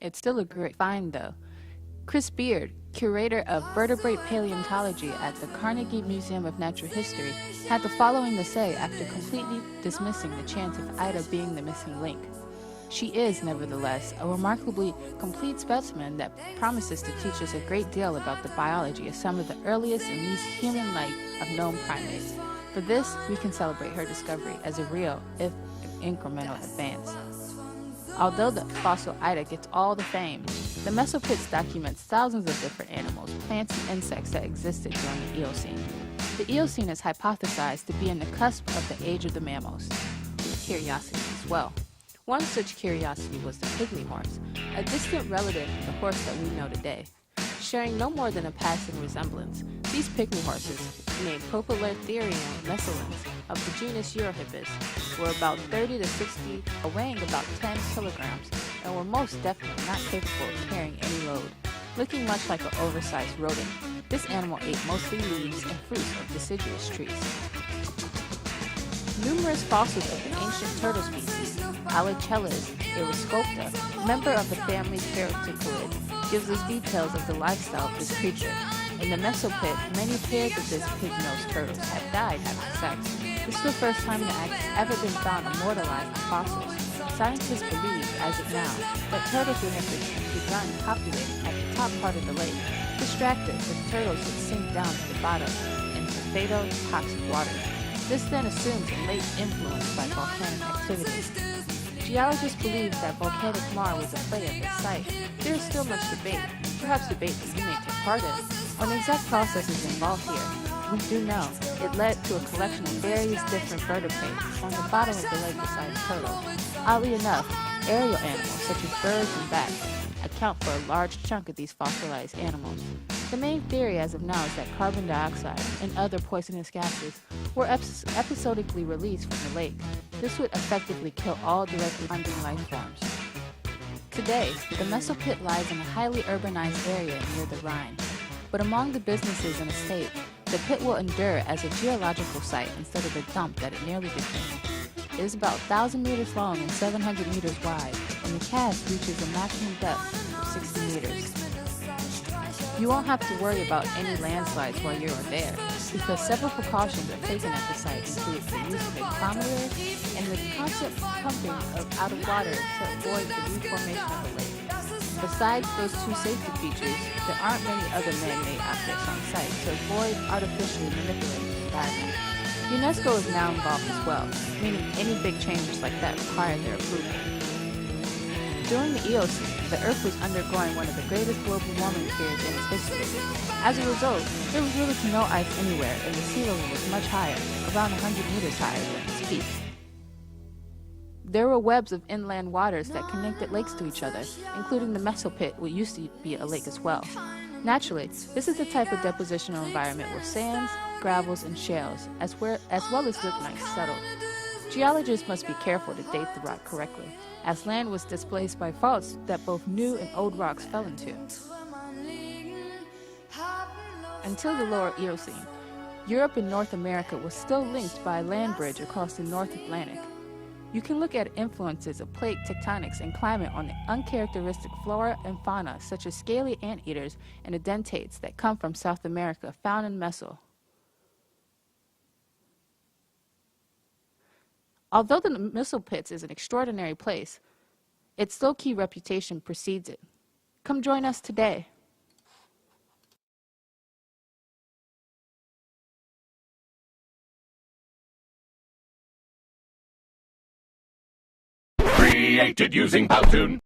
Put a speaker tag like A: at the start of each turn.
A: It's still a great find, though. Chris Beard, curator of vertebrate paleontology at the Carnegie Museum of Natural History, had the following to say after completely dismissing the chance of Ida being the missing link. She is, nevertheless, a remarkably complete specimen that promises to teach us a great deal about the biology of some of the earliest and least human-like of known primates. For this, we can celebrate her discovery as a real, if incremental, advance. Although the fossil Ida gets all the fame, the Mesopits documents thousands of different animals, plants, and insects that existed during the Eocene. The Eocene is hypothesized to be in the cusp of the age of the mammals, with curiosity as well. One such curiosity was the pygmy horse, a distant relative of the horse that we know today. Sharing no more than a passing resemblance, these pygmy horses, named Poecilotherium mesolens of the genus Eurohippus, were about 30 to 60, weighing about 10 kilograms, and were most definitely not capable of carrying any load. Looking much like an oversized rodent, this animal ate mostly leaves and fruits of deciduous trees. Numerous fossils of the ancient turtle species, Allocheles eriscopta, member of the family Pteroticolidae, gives us details of the lifestyle of this creature. In the Mesopit, many pairs of this pig-nosed turtles have died after sex. This is the first time the act has ever been found immortalized in fossils. Scientists believe, as of now, that turtles would have begun copulating at the top part of the lake, distracted as turtles would sink down to the bottom into fatal, toxic water. This then assumes a lake influenced by volcanic activities. Geologists believe that volcanic Mar was a play at this site. There is still much debate, perhaps debate that you may take part in, on the exact processes involved here. We do know it led to a collection of various different vertebrates on the bottom of the lake besides turtles. Oddly enough, aerial animals such as birds and bats account for a large chunk of these fossilized animals. The main theory as of now is that carbon dioxide and other poisonous gases were episodically released from the lake. This would effectively kill all directly responding life forms. Today, the Mesopit lies in a highly urbanized area near the Rhine. But among the businesses in the state, the pit will endure as a geological site instead of the dump that it nearly became. It is about 1,000 meters long and 700 meters wide, and the cast reaches a maximum depth of 60 meters. You won't have to worry about any landslides while you are there, because several precautions are taken at the site, including the use of a hydrometer and the constant pumping out of water to avoid the reformation of the lake. Besides those two safety features, there aren't many other man-made objects on site to avoid artificially manipulating the environment. UNESCO is now involved as well, meaning any big changes like that require their approval. During the Eocene, the Earth was undergoing one of the greatest global warming periods in its history. As a result, there was really no ice anywhere, and the sea level was much higher, around 100 meters higher than its peak. There were webs of inland waters that connected lakes to each other, including the Mesopit, which used to be a lake as well. Naturally, this is the type of depositional environment where sands, gravels, and shales, as well as lignite, settled. Geologists must be careful to date the rock correctly, as land was displaced by faults that both new and old rocks fell into. Until the lower Eocene, Europe and North America were still linked by a land bridge across the North Atlantic. You can look at influences of plate tectonics and climate on the uncharacteristic flora and fauna such as scaly anteaters and edentates that come from South America found in Meso. Although the Mesopits is an extraordinary place, its low-key reputation precedes it. Come join us today.
B: Created using Powtoon.